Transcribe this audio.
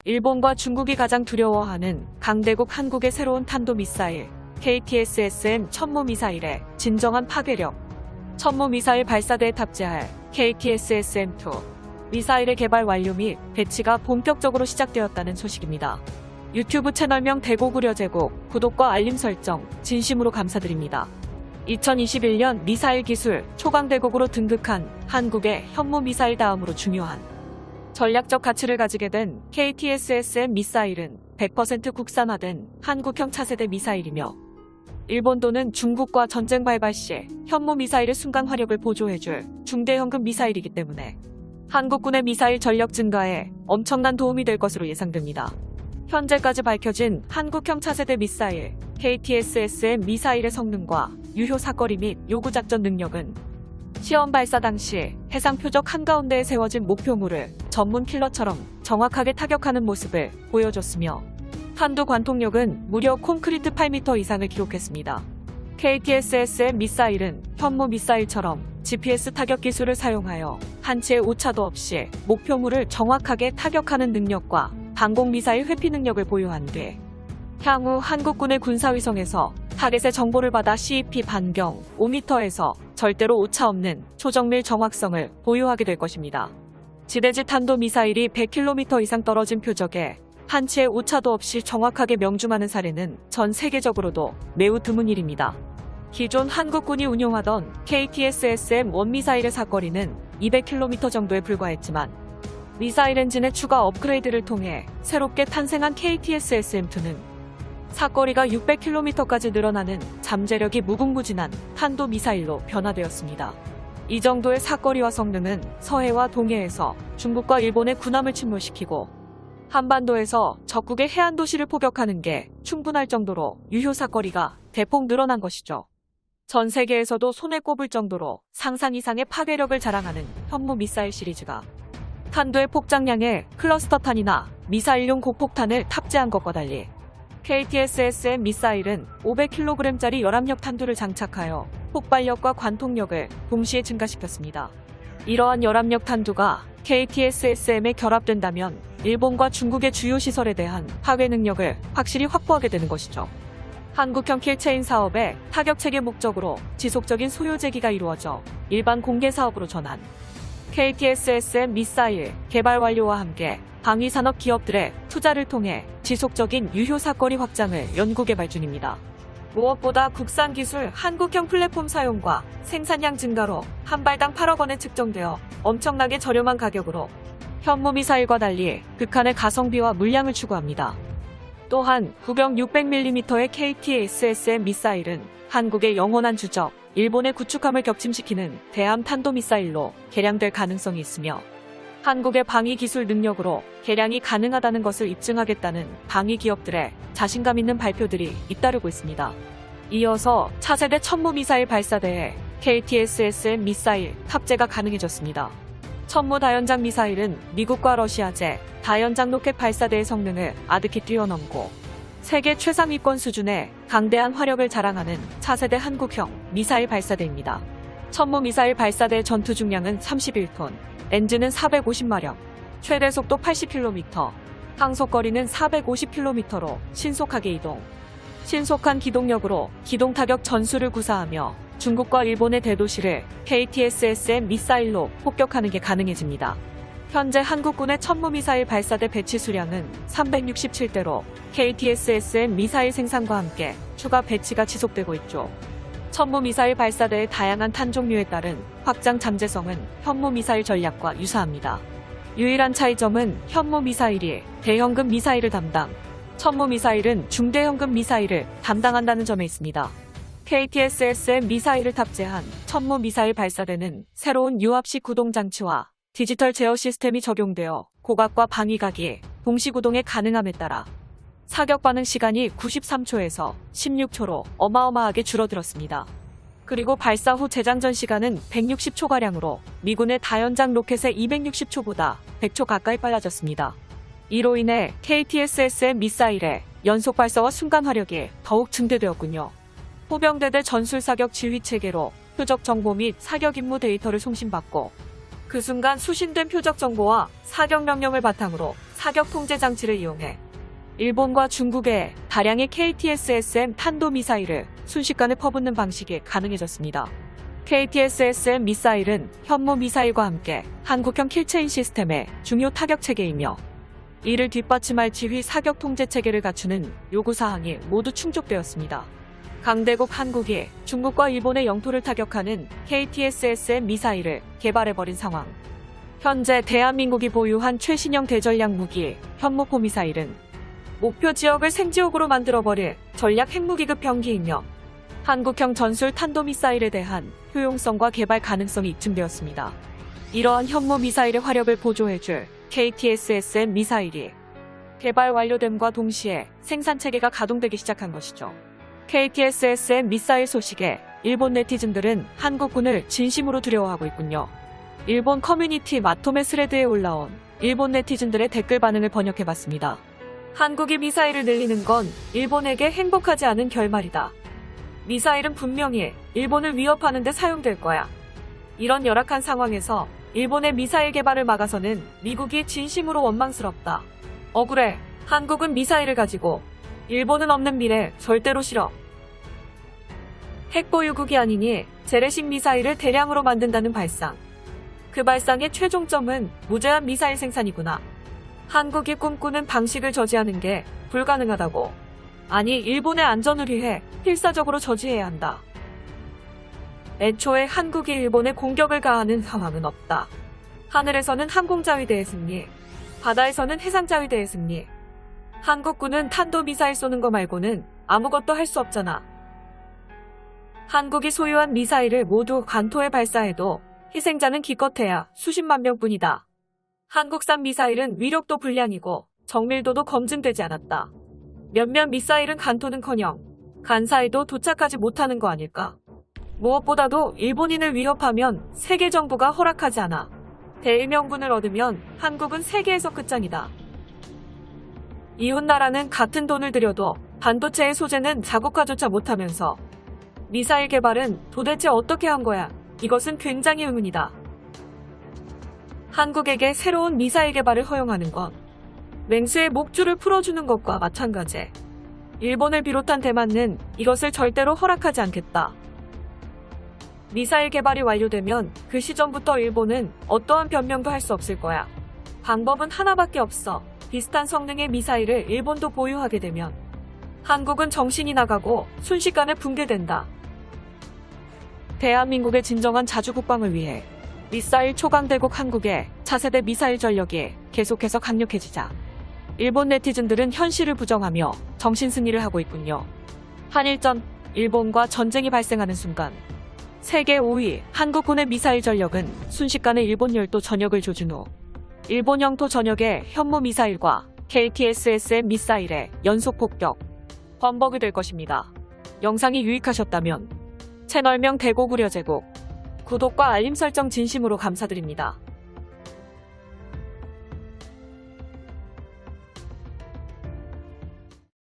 일본과 중국이 가장 두려워하는 강대국 한국의 새로운 탄도미사일 KTSSM 천무미사일의 진정한 파괴력. 천무미사일 발사대에 탑재할 KTSSM2 미사일의 개발 완료 및 배치가 본격적으로 시작되었다는 소식입니다. 유튜브 채널명 대고구려제국 구독과 알림 설정 진심으로 감사드립니다. 2021년 미사일 기술 초강대국으로 등극한 한국의 현무미사일 다음으로 중요한 전략적 가치를 가지게 된 KTSSM 미사일은 100% 국산화된 한국형 차세대 미사일이며 일본 또는 중국과 전쟁 발발 시 현무미사일의 순간 화력을 보조해줄 중대형급 미사일이기 때문에 한국군의 미사일 전력 증가에 엄청난 도움이 될 것으로 예상됩니다. 현재까지 밝혀진 한국형 차세대 미사일 KTSSM 미사일의 성능과 유효 사거리 및 요구 작전 능력은 시험 발사 당시 해상 표적 한가운데에 세워진 목표물을 전문 킬러처럼 정확하게 타격하는 모습을 보여줬으며 탄도 관통력은 무려 콘크리트 8m 이상을 기록했습니다. KTSSM 미사일은 현무 미사일처럼 GPS 타격 기술을 사용하여 한치의 오차도 없이 목표물을 정확하게 타격하는 능력과 방공미사일 회피 능력을 보유한 뒤 향후 한국군의 군사위성에서 타겟의 정보를 받아 CEP 반경 5m에서 절대로 오차 없는 초정밀 정확성을 보유하게 될 것입니다. 지대지 탄도미사일이 100km 이상 떨어진 표적에 한치의 오차도 없이 정확하게 명중하는 사례는 전 세계적으로도 매우 드문 일입니다. 기존 한국군이 운용하던 KTSSM 원미사일의 사거리는 200km 정도에 불과했지만 미사일 엔진의 추가 업그레이드를 통해 새롭게 탄생한 KTSSM2는 사거리가 600km까지 늘어나는 잠재력이 무궁무진한 탄도미사일로 변화되었습니다. 이 정도의 사거리와 성능은 서해와 동해에서 중국과 일본의 군함을 침몰시키고 한반도에서 적국의 해안 도시를 포격하는 게 충분할 정도로 유효 사거리가 대폭 늘어난 것이죠. 전 세계에서도 손에 꼽을 정도로 상상 이상의 파괴력을 자랑하는 현무 미사일 시리즈가 탄도의 폭장량의 클러스터탄이나 미사일용 곡폭탄을 탑재한 것과 달리 KTSSM 미사일은 500kg짜리 열압력 탄두를 장착하여 폭발력과 관통력을 동시에 증가시켰습니다. 이러한 열압력 탄두가 KTSSM에 결합된다면 일본과 중국의 주요 시설에 대한 파괴 능력을 확실히 확보하게 되는 것이죠. 한국형 킬체인 사업의 타격체계 목적으로 지속적인 소요 제기가 이루어져 일반 공개 사업으로 전환. KTSSM 미사일 개발 완료와 함께 방위산업 기업들의 투자를 통해 지속적인 유효 사거리 확장을 연구 개발 중입니다. 무엇보다 국산 기술 한국형 플랫폼 사용과 생산량 증가로 한 발당 8억 원에 측정되어 엄청나게 저렴한 가격으로 현무 미사일과 달리 극한의 가성비와 물량을 추구합니다. 또한 구경 600mm의 KTSSM 미사일은 한국의 영원한 주적, 일본의 구축함을 격침시키는 대함 탄도미사일로 개량될 가능성이 있으며 한국의 방위 기술 능력으로 개량이 가능하다는 것을 입증하겠다는 방위 기업들의 자신감 있는 발표들이 잇따르고 있습니다. 이어서 차세대 천무미사일 발사대에 KTSSM 미사일 탑재가 가능해졌습니다. 천무 다연장 미사일은 미국과 러시아제 다연장 로켓 발사대의 성능을 아득히 뛰어넘고 세계 최상위권 수준의 강대한 화력을 자랑하는 차세대 한국형 미사일 발사대입니다. 천무 미사일 발사대 전투 중량은 31톤, 엔진은 450마력, 최대 속도 80km, 항속거리는 450km로 신속하게 이동. 신속한 기동력으로 기동타격 전술을 구사하며 중국과 일본의 대도시를 KTSSM 미사일로 폭격하는 게 가능해집니다. 현재 한국군의 천무미사일 발사대 배치 수량은 367대로 KTSSM 미사일 생산과 함께 추가 배치가 지속되고 있죠. 천무미사일 발사대의 다양한 탄 종류에 따른 확장 잠재성은 현무미사일 전략과 유사합니다. 유일한 차이점은 현무미사일이 대형급 미사일을 담당, 천무미사일은 중대형급 미사일을 담당한다는 점에 있습니다. KTSSM 미사일을 탑재한 천무미사일 발사대는 새로운 유압식 구동장치와 디지털 제어 시스템이 적용되어 고각과 방위각이 동시구동에 가능함에 따라 사격 반응 시간이 93초에서 16초로 어마어마하게 줄어들었습니다. 그리고 발사 후 재장전 시간은 160초가량으로 미군의 다연장 로켓의 260초보다 100초 가까이 빨라졌습니다. 이로 인해 KTSSM 미사일의 연속 발사와 순간 화력이 더욱 증대되었군요. 포병대대 전술사격 지휘체계로 표적 정보 및 사격 임무 데이터를 송신받고 그 순간 수신된 표적 정보와 사격 명령을 바탕으로 사격 통제 장치를 이용해 일본과 중국에 다량의 KTSSM 탄도미사일을 순식간에 퍼붓는 방식이 가능해졌습니다. KTSSM 미사일은 현무 미사일과 함께 한국형 킬체인 시스템의 중요 타격 체계이며 이를 뒷받침할 지휘 사격 통제 체계를 갖추는 요구사항이 모두 충족되었습니다. 강대국 한국이 중국과 일본의 영토를 타격하는 KTSSM 미사일을 개발해버린 상황. 현재 대한민국이 보유한 최신형 대전략 무기 현무포 미사일은 목표 지역을 생지옥으로 만들어버릴 전략 핵무기급 병기이며 한국형 전술 탄도미사일에 대한 효용성과 개발 가능성이 입증되었습니다. 이러한 현무 미사일의 화력을 보조해줄 KTSSM 미사일이 개발 완료됨과 동시에 생산체계가 가동되기 시작한 것이죠. KTSSM 미사일 소식에 일본 네티즌들은 한국군을 진심으로 두려워하고 있군요. 일본 커뮤니티 마토메 스레드에 올라온 일본 네티즌들의 댓글 반응을 번역해봤습니다. 한국이 미사일을 늘리는 건 일본에게 행복하지 않은 결말이다. 미사일은 분명히 일본을 위협하는 데 사용될 거야. 이런 열악한 상황에서 일본의 미사일 개발을 막아서는 미국이 진심으로 원망스럽다. 억울해. 한국은 미사일을 가지고 일본은 없는 미래 절대로 싫어. 핵보유국이 아니니 재래식 미사일을 대량으로 만든다는 발상. 그 발상의 최종점은 무제한 미사일 생산이구나. 한국이 꿈꾸는 방식을 저지하는 게 불가능하다고. 아니, 일본의 안전을 위해 필사적으로 저지해야 한다. 애초에 한국이 일본에 공격을 가하는 상황은 없다. 하늘에서는 항공자위대의 승리, 바다에서는 해상자위대의 승리. 한국군은 탄도미사일 쏘는 거 말고는 아무것도 할 수 없잖아. 한국이 소유한 미사일을 모두 관토에 발사해도 희생자는 기껏해야 수십만 명뿐이다. 한국산 미사일은 위력도 불량이고 정밀도도 검증되지 않았다. 몇몇 미사일은 간토는커녕 간사에도 도착하지 못하는 거 아닐까? 무엇보다도 일본인을 위협하면 세계 정부가 허락하지 않아. 대의명분을 얻으면 한국은 세계에서 끝장이다. 이웃나라는 같은 돈을 들여도 반도체의 소재는 자국화조차 못하면서 미사일 개발은 도대체 어떻게 한 거야? 이것은 굉장히 의문이다. 한국에게 새로운 미사일 개발을 허용하는 건 맹수의 목줄을 풀어주는 것과 마찬가지. 일본을 비롯한 대만은 이것을 절대로 허락하지 않겠다. 미사일 개발이 완료되면 그 시점부터 일본은 어떠한 변명도 할 수 없을 거야. 방법은 하나밖에 없어. 비슷한 성능의 미사일을 일본도 보유하게 되면 한국은 정신이 나가고 순식간에 붕괴된다. 대한민국의 진정한 자주국방을 위해 미사일 초강대국 한국의 차세대 미사일 전력이 계속해서 강력해지자 일본 네티즌들은 현실을 부정하며 정신승리를 하고 있군요. 한일전, 일본과 전쟁이 발생하는 순간 세계 5위 한국군의 미사일 전력은 순식간에 일본 열도 전역을 조준 후 일본 영토 전역의 현무 미사일과 KTSSM 미사일의 연속 폭격, 범벅이 될 것입니다. 영상이 유익하셨다면 채널명 대고구려제국 구독과 알림 설정 진심으로 감사드립니다.